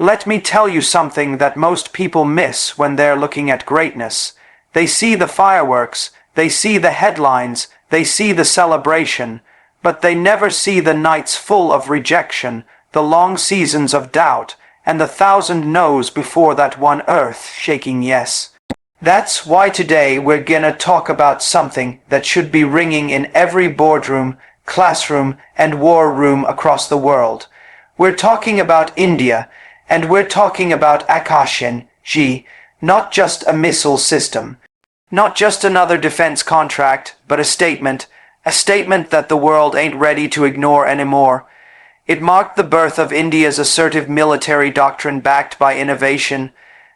Let me tell you something that most people miss when they're looking at greatness. They see the fireworks, they see the headlines, they see the celebration, but they never see the nights full of rejection, the long seasons of doubt, and the 1,000 no's before that one earth-shaking yes. That's why today we're gonna talk about something that should be ringing in every boardroom, classroom, and war room across the world. We're talking about India, and we're talking about Akash-NG, not just a missile system. Not just another defense contract, but a statement that the world ain't ready to ignore anymore. It marked the birth of India's assertive military doctrine backed by innovation.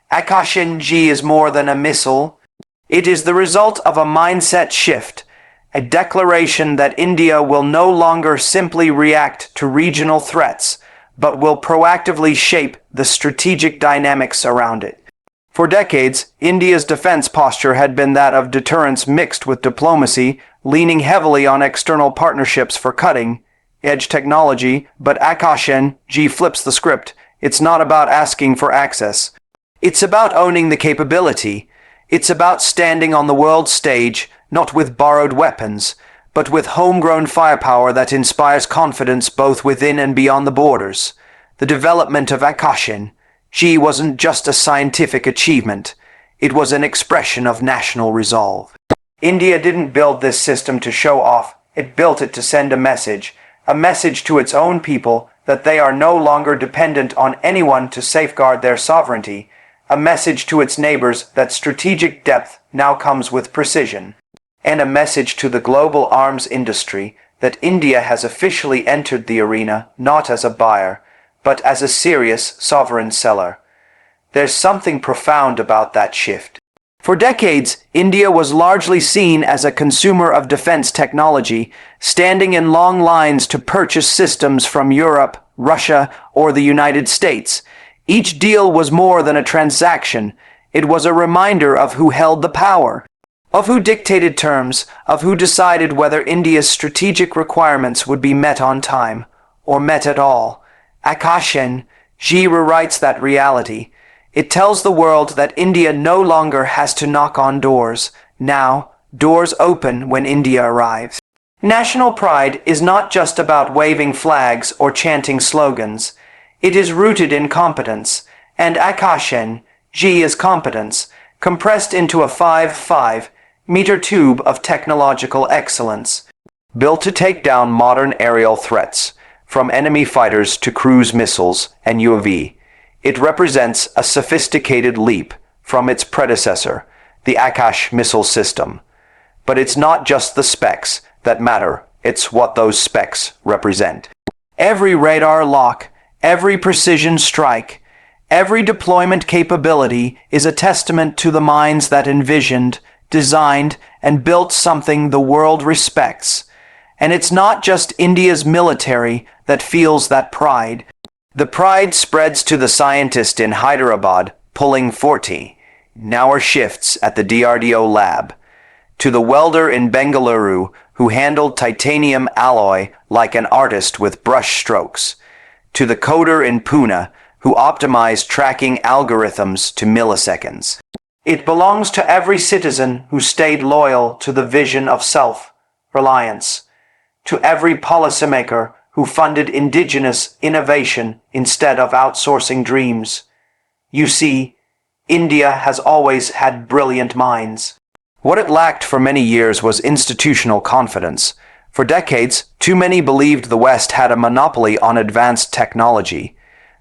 Akash-NG is more than a missile. It is the result of a mindset shift, a declaration that India will no longer simply react to regional threats, but will proactively shape the strategic dynamics around it. For decades, India's defense posture had been that of deterrence mixed with diplomacy, leaning heavily on external partnerships for cutting-edge technology, but Akash-NG flips the script. It's not about asking for access. It's about owning the capability. It's about standing on the world stage, not with borrowed weapons, but with homegrown firepower that inspires confidence both within and beyond the borders. The development of Akash-NG wasn't just a scientific achievement, it was an expression of national resolve. India didn't build this system to show off, it built it to send a message to its own people that they are no longer dependent on anyone to safeguard their sovereignty, a message to its neighbors that strategic depth now comes with precision, and a message to the global arms industry that India has officially entered the arena not as a buyer, but as a serious sovereign seller. There's something profound about that shift. For decades, India was largely seen as a consumer of defense technology, standing in long lines to purchase systems from Europe, Russia, or the United States. Each deal was more than a transaction. It was a reminder of who held the power, of who dictated terms, of who decided whether India's strategic requirements would be met on time, or met at all. Akash-NG rewrites that reality. It tells the world that India no longer has to knock on doors. Now, doors open when India arrives. National pride is not just about waving flags or chanting slogans. It is rooted in competence, and Akash-NG is competence, compressed into a 5.5-meter tube of technological excellence, built to take down modern aerial threats, from enemy fighters to cruise missiles and UAV. It represents a sophisticated leap from its predecessor, the Akash missile system. But it's not just the specs that matter, it's what those specs represent. Every radar lock, every precision strike, every deployment capability is a testament to the minds that envisioned, designed, and built something the world respects. And it's not just India's military that feels that pride. The pride spreads to the scientist in Hyderabad pulling 40-hour shifts at the DRDO lab, to the welder in Bengaluru who handled titanium alloy like an artist with brush strokes, to the coder in Pune who optimized tracking algorithms to milliseconds. It belongs to every citizen who stayed loyal to the vision of self-reliance, to every policymaker who funded indigenous innovation instead of outsourcing dreams. You see, India has always had brilliant minds. What it lacked for many years was institutional confidence. For decades, too many believed the West had a monopoly on advanced technology.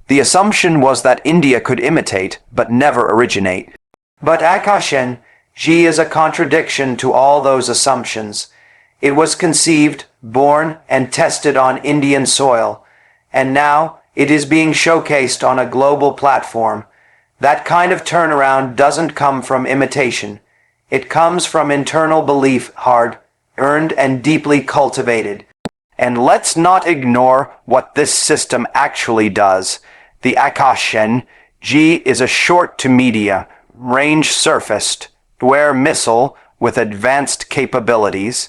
The assumption was that India could imitate, but never originate. But Akash-NG is a contradiction to all those assumptions. It was conceived, born, and tested on Indian soil, and now it is being showcased on a global platform. That kind of turnaround doesn't come from imitation. It comes from internal belief, hard-earned and deeply cultivated. And let's not ignore what this system actually does. The Akash-NG is a short to medium-range surfaced-to-air missile with advanced capabilities.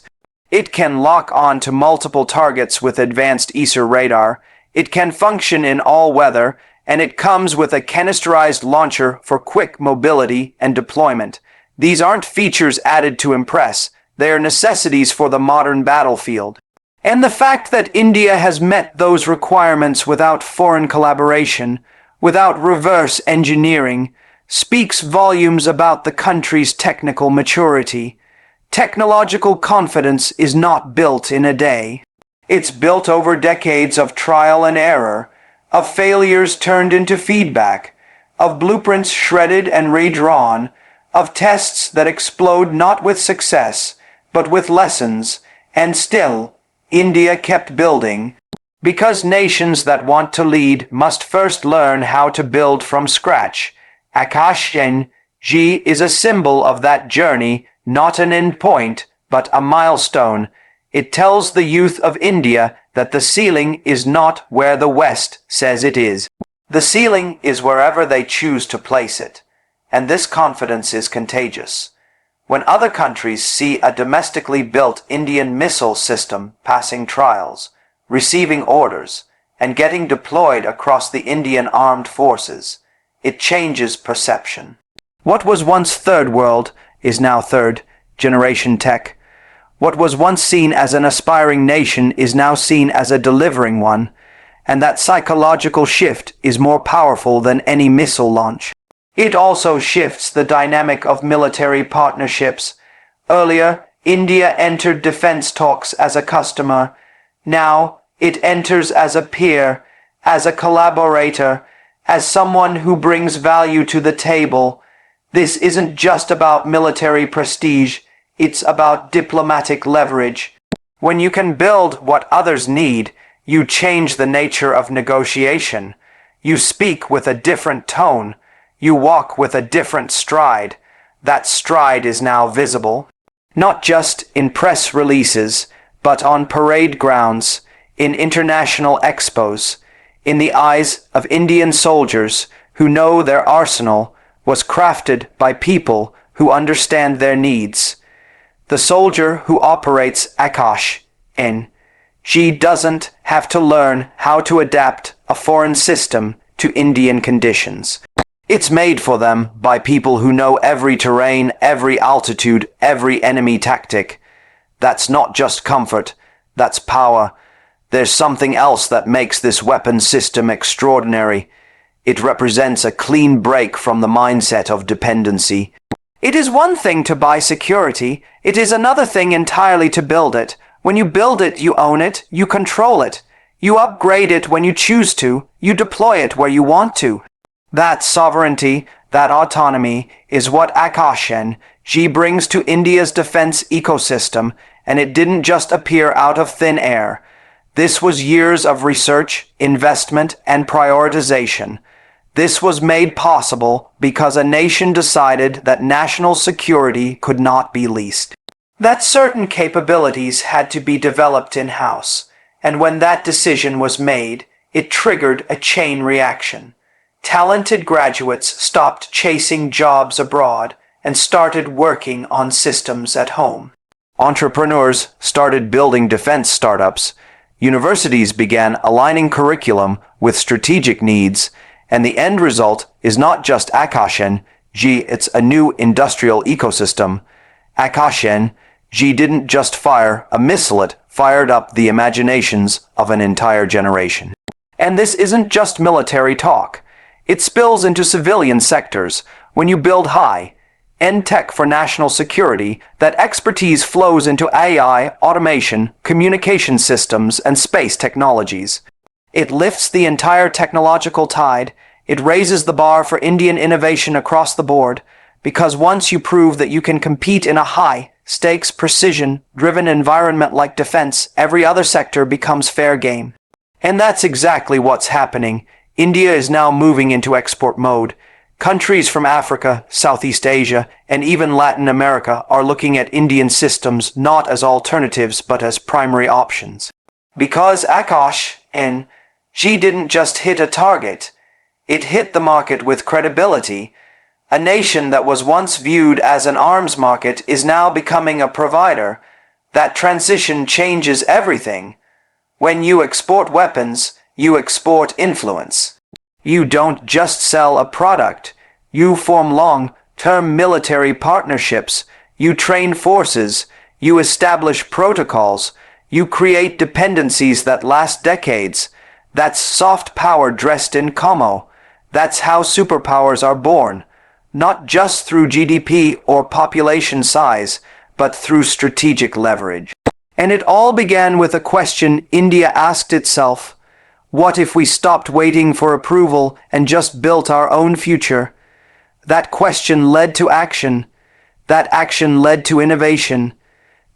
It can lock on to multiple targets with advanced ESR radar. It can function in all weather, and it comes with a canisterized launcher for quick mobility and deployment. These aren't features added to impress, they are necessities for the modern battlefield. And the fact that India has met those requirements without foreign collaboration, without reverse engineering, speaks volumes about the country's technical maturity. Technological confidence is not built in a day. It's built over decades of trial and error, of failures turned into feedback, of blueprints shredded and redrawn, of tests that explode not with success, but with lessons, and still, India kept building, because nations that want to lead must first learn how to build from scratch. Akash-NG is a symbol of that journey, not an endpoint, but a milestone. It tells the youth of India that the ceiling is not where the West says it is. The ceiling is wherever they choose to place it, and this confidence is contagious. When other countries see a domestically built Indian missile system passing trials, receiving orders, and getting deployed across the Indian armed forces, it changes perception. What was once third world is now third generation tech. What was once seen as an aspiring nation is now seen as a delivering one, and that psychological shift is more powerful than any missile launch. It also shifts the dynamic of military partnerships. Earlier, India entered defense talks as a customer. Now, it enters as a peer, as a collaborator, as someone who brings value to the table. This isn't just about military prestige, it's about diplomatic leverage. When you can build what others need, you change the nature of negotiation. You speak with a different tone. You walk with a different stride. That stride is now visible, not just in press releases, but on parade grounds, in international expos, in the eyes of Indian soldiers who know their arsenal was crafted by people who understand their needs. The soldier who operates Akash-NG doesn't have to learn how to adapt a foreign system to Indian conditions. It's made for them by people who know every terrain, every altitude, every enemy tactic. That's not just comfort, that's power. There's something else that makes this weapon system extraordinary. It represents a clean break from the mindset of dependency. It is one thing to buy security, it is another thing entirely to build it. When you build it, you own it, you control it. You upgrade it when you choose to, you deploy it where you want to. That sovereignty, that autonomy, is what Akash-NG brings to India's defense ecosystem, and it didn't just appear out of thin air. This was years of research, investment, and prioritization. This was made possible because a nation decided that national security could not be leased. That certain capabilities had to be developed in-house, and when that decision was made, it triggered a chain reaction. Talented graduates stopped chasing jobs abroad and started working on systems at home. Entrepreneurs started building defense startups. Universities began aligning curriculum with strategic needs, and the end result is not just Akash-NG, it's a new industrial ecosystem. Akash-NG didn't just fire a missile, it fired up the imaginations of an entire generation. And this isn't just military talk. It spills into civilian sectors. When you build high-end tech for national security, that expertise flows into AI, automation, communication systems, and space technologies. It lifts the entire technological tide. It raises the bar for Indian innovation across the board, because once you prove that you can compete in a high-stakes, precision-driven environment like defense, every other sector becomes fair game. And that's exactly what's happening. India is now moving into export mode. Countries from Africa, Southeast Asia, and even Latin America are looking at Indian systems not as alternatives but as primary options. Because Akash-NG didn't just hit a target, it hit the market with credibility. A nation that was once viewed as an arms market is now becoming a provider. That transition changes everything. When you export weapons, you export influence. You don't just sell a product. You form long-term military partnerships. You train forces. You establish protocols. You create dependencies that last decades. That's soft power dressed in como. That's how superpowers are born. Not just through GDP or population size, but through strategic leverage. And it all began with a question India asked itself. What if we stopped waiting for approval and just built our own future? That question led to action. That action led to innovation.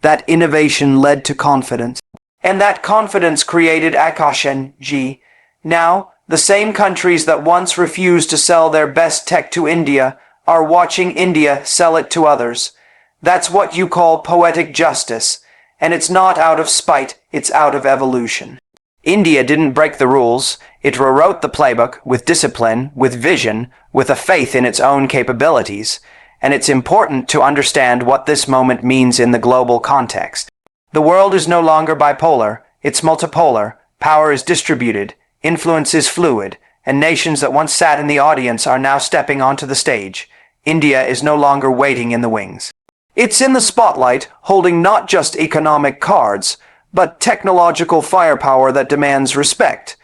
That innovation led to confidence. And that confidence created Akash-NG. Now, the same countries that once refused to sell their best tech to India are watching India sell it to others. That's what you call poetic justice. And it's not out of spite, it's out of evolution. India didn't break the rules. It rewrote the playbook with discipline, with vision, with a faith in its own capabilities. And it's important to understand what this moment means in the global context. The world is no longer bipolar, it's multipolar, power is distributed, influence is fluid, and nations that once sat in the audience are now stepping onto the stage. India is no longer waiting in the wings. It's in the spotlight, holding not just economic cards, but technological firepower that demands respect.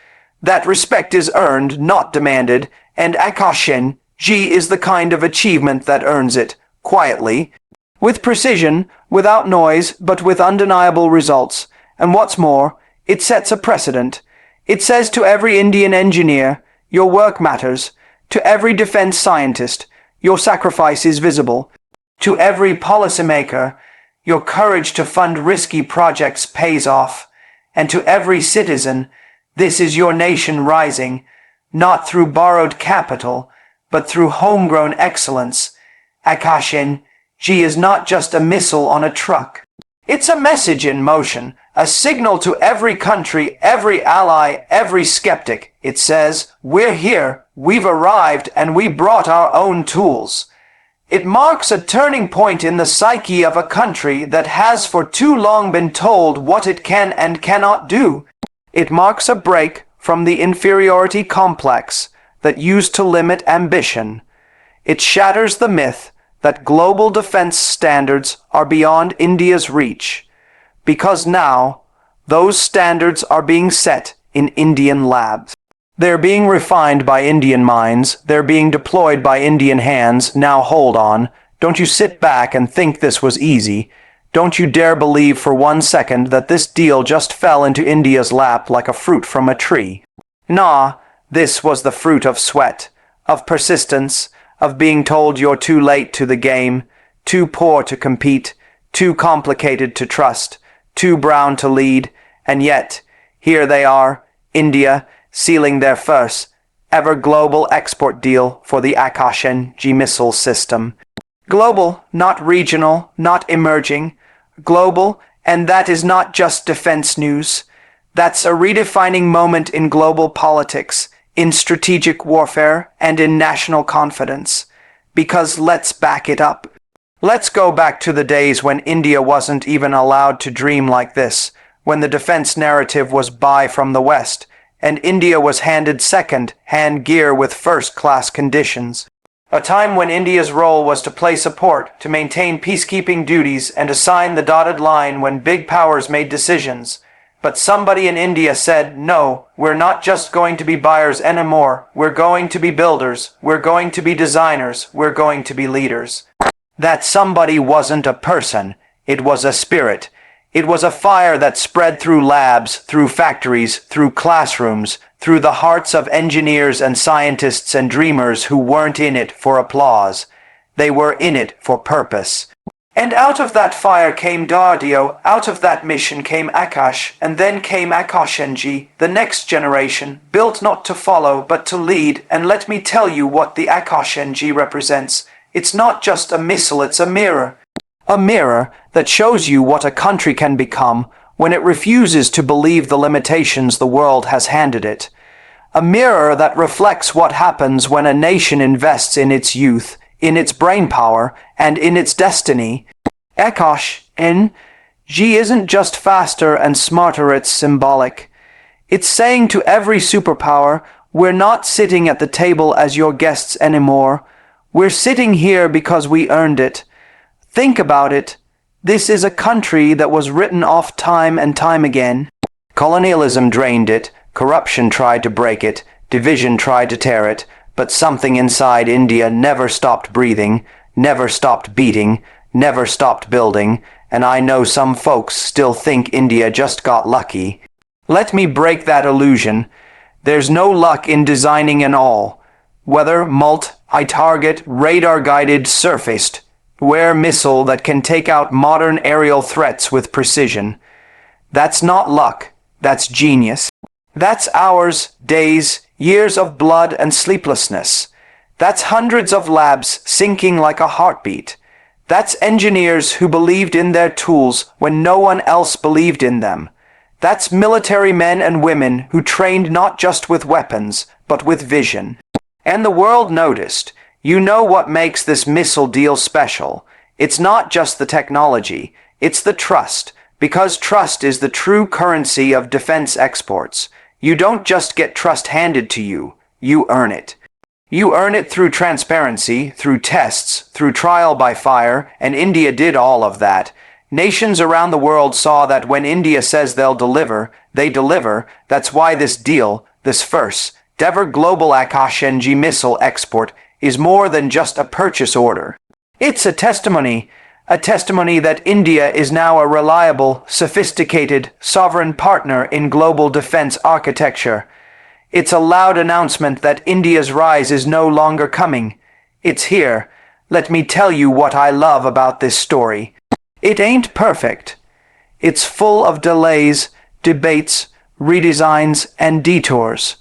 That respect is earned, not demanded, and Akash-NG is the kind of achievement that earns it, quietly, with precision, without noise, but with undeniable results. And what's more, it sets a precedent. It says to every Indian engineer, your work matters. To every defense scientist, your sacrifice is visible. To every policymaker, your courage to fund risky projects pays off. And to every citizen, this is your nation rising, not through borrowed capital, but through homegrown excellence. Akash-NG is not just a missile on a truck. It's a message in motion, a signal to every country, every ally, every skeptic. It says, we're here, we've arrived, and we brought our own tools. It marks a turning point in the psyche of a country that has for too long been told what it can and cannot do. It marks a break from the inferiority complex that used to limit ambition. It shatters the myth that global defense standards are beyond India's reach, because now those standards are being set in Indian labs. They're being refined by Indian minds, they're being deployed by Indian hands. Now hold on, don't you sit back and think this was easy. Don't you dare believe for 1 second that this deal just fell into India's lap like a fruit from a tree. Nah, this was the fruit of sweat, of persistence, of being told you're too late to the game, too poor to compete, too complicated to trust, too brown to lead, and yet, here they are, India, sealing their first ever global export deal for the Akash-NG missile system. Global, not regional, not emerging. Global, and that is not just defense news. That's a redefining moment in global politics, in strategic warfare, and in national confidence. Because let's back it up. Let's go back to the days when India wasn't even allowed to dream like this, when the defense narrative was buy from the West, and India was handed second-hand gear with first-class conditions. A time when India's role was to play support, to maintain peacekeeping duties, and to sign the dotted line when big powers made decisions. But somebody in India said, no, we're not just going to be buyers anymore, we're going to be builders, we're going to be designers, we're going to be leaders. That somebody wasn't a person, it was a spirit. It was a fire that spread through labs, through factories, through classrooms, through the hearts of engineers and scientists and dreamers who weren't in it for applause. They were in it for purpose. And out of that fire came Dardio, out of that mission came Akash, and then came Akash-NG, the next generation, built not to follow but to lead. And let me tell you what the Akash-NG represents. It's not just a missile, it's a mirror. A mirror that shows you what a country can become when it refuses to believe the limitations the world has handed it. A mirror that reflects what happens when a nation invests in its youth, in its brainpower, and in its destiny. Akash-NG isn't just faster and smarter, it's symbolic. It's saying to every superpower, We're not sitting at the table as your guests anymore. We're sitting here because we earned it. Think about it. This is a country that was written off time and time again. Colonialism drained it, corruption tried to break it, division tried to tear it, but something inside India never stopped breathing, never stopped beating, never stopped building, and I know some folks still think India just got lucky. Let me break that illusion. There's no luck in designing an all. Whether multi-target, radar-guided, surfaced, wear missile that can take out modern aerial threats with precision. That's not luck. That's genius. That's hours, days, years of blood and sleeplessness. That's hundreds of labs sinking like a heartbeat. That's engineers who believed in their tools when no one else believed in them. That's military men and women who trained not just with weapons, but with vision. And the world noticed. You know what makes this missile deal special? It's not just the technology, it's the trust, because trust is the true currency of defense exports. You don't just get trust handed to you, you earn it. You earn it through transparency, through tests, through trial by fire, and India did all of that. Nations around the world saw that when India says they'll deliver, they deliver. That's why this deal, this first-ever global Akash-NG missile export, is more than just a purchase order. It's a testimony that India is now a reliable, sophisticated, sovereign partner in global defense architecture. It's a loud announcement that India's rise is no longer coming. It's here. Let me tell you what I love about this story. It ain't perfect. It's full of delays, debates, redesigns, and detours.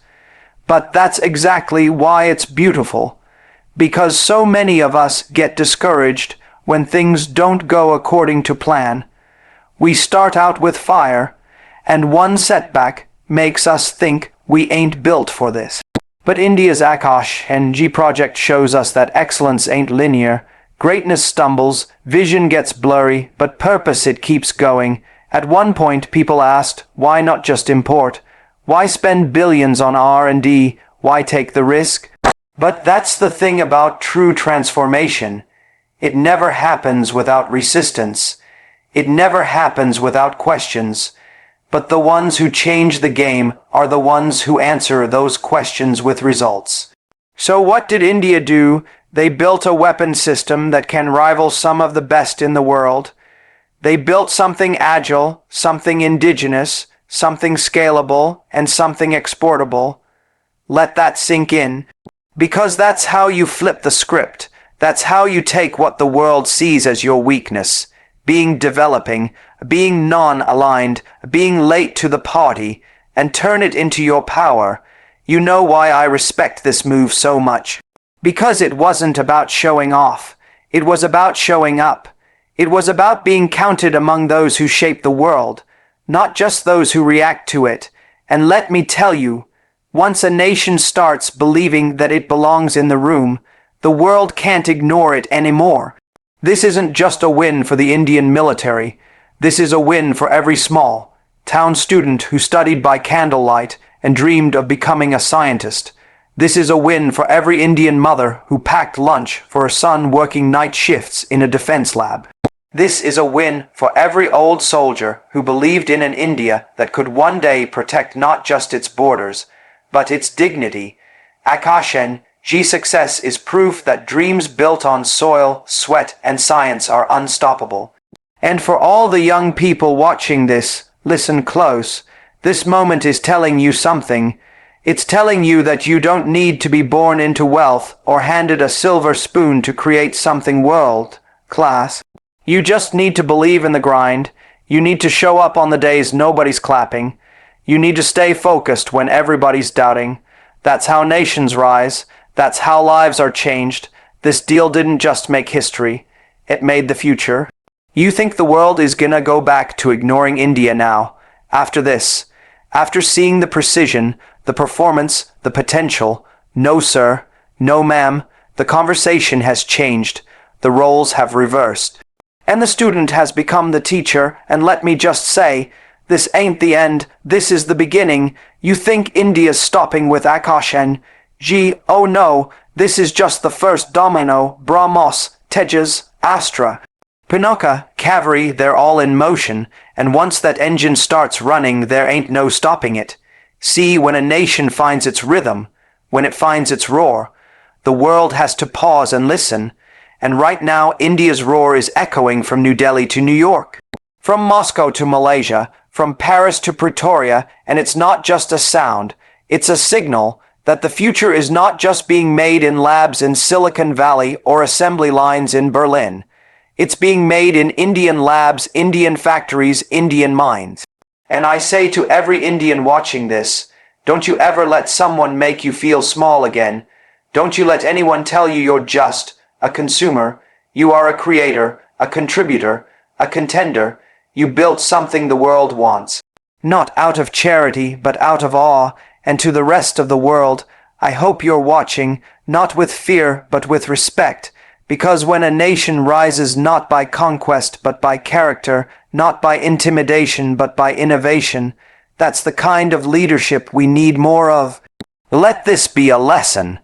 But that's exactly why it's beautiful. Because so many of us get discouraged when things don't go according to plan. We start out with fire, and one setback makes us think we ain't built for this. But India's Akash-NG project shows us that excellence ain't linear. Greatness stumbles, vision gets blurry, but purpose it keeps going. At one point people asked, why not just import? Why spend billions on R&D? Why take the risk? But that's the thing about true transformation. It never happens without resistance. It never happens without questions. But the ones who change the game are the ones who answer those questions with results. So what did India do? They built a weapon system that can rival some of the best in the world. They built something agile, something indigenous, something scalable, and something exportable. Let that sink in. Because that's how you flip the script. That's how you take what the world sees as your weakness, being developing, being non-aligned, being late to the party, and turn it into your power. You know why I respect this move so much. Because it wasn't about showing off. It was about showing up. It was about being counted among those who shape the world, not just those who react to it. And let me tell you, once a nation starts believing that it belongs in the room, the world can't ignore it anymore. This isn't just a win for the Indian military. This is a win for every small town student who studied by candlelight and dreamed of becoming a scientist. This is a win for every Indian mother who packed lunch for her son working night shifts in a defense lab. This is a win for every old soldier who believed in an India that could one day protect not just its borders, but its dignity. Akash-NG success is proof that dreams built on soil, sweat, and science are unstoppable. And for all the young people watching this, listen close. This moment is telling you something. It's telling you that you don't need to be born into wealth or handed a silver spoon to create something world-class. You just need to believe in the grind. You need to show up on the days nobody's clapping. You need to stay focused when everybody's doubting. That's how nations rise. That's how lives are changed. This deal didn't just make history. It made the future. You think the world is gonna go back to ignoring India now, after this, after seeing the precision, the performance, the potential? No, sir. No, ma'am. The conversation has changed. The roles have reversed. And the student has become the teacher, and let me just say, This ain't the end, this is the beginning. You think India's stopping with Akash-NG? Oh no, this is just the first domino. Brahmos, Tejas, Astra, Pinaka, Kaveri, they're all in motion, and once that engine starts running, there ain't no stopping it. See, when a nation finds its rhythm, when it finds its roar, the world has to pause and listen, and right now India's roar is echoing from New Delhi to New York, from Moscow to Malaysia, from Paris to Pretoria, and it's not just a sound, it's a signal that the future is not just being made in labs in Silicon Valley or assembly lines in Berlin. It's being made in Indian labs, Indian factories, Indian minds. And I say to every Indian watching this, don't you ever let someone make you feel small again. Don't you let anyone tell you you're just a consumer. You are a creator, a contributor, a contender. You built something the world wants. Not out of charity, but out of awe. And to the rest of the world, I hope you're watching, not with fear, but with respect. Because when a nation rises not by conquest but by character, not by intimidation but by innovation, that's the kind of leadership we need more of. Let this be a lesson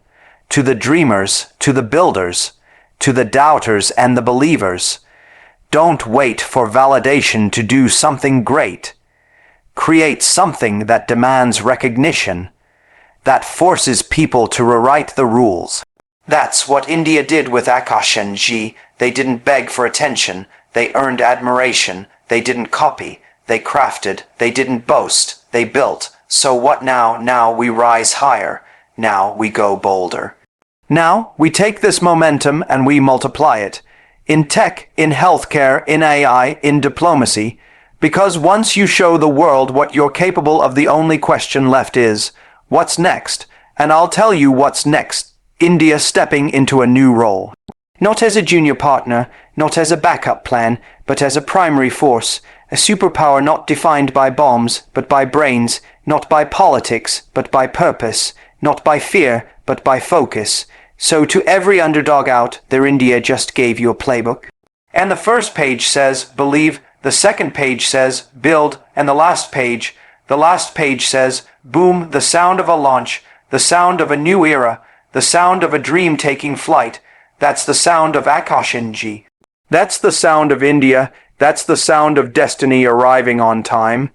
to the dreamers, to the builders, to the doubters and the believers. Don't wait for validation to do something great. Create something that demands recognition, that forces people to rewrite the rules. That's what India did with Akash-NG. They didn't beg for attention. They earned admiration. They didn't copy. They crafted. They didn't boast. They built. So what now? Now we rise higher. Now we go bolder. Now we take this momentum and we multiply it. In tech, in healthcare, in AI, in diplomacy. Because once you show the world what you're capable of, the only question left is, what's next? And I'll tell you what's next. India stepping into a new role. Not as a junior partner, not as a backup plan, but as a primary force, a superpower not defined by bombs, but by brains, not by politics, but by purpose, not by fear, but by focus. So to every underdog out there, India just gave you a playbook. And the first page says, believe, the second page says, build, and the last page says, boom, the sound of a launch, the sound of a new era, the sound of a dream taking flight. That's the sound of Akash-NG. That's the sound of India. That's the sound of destiny arriving on time.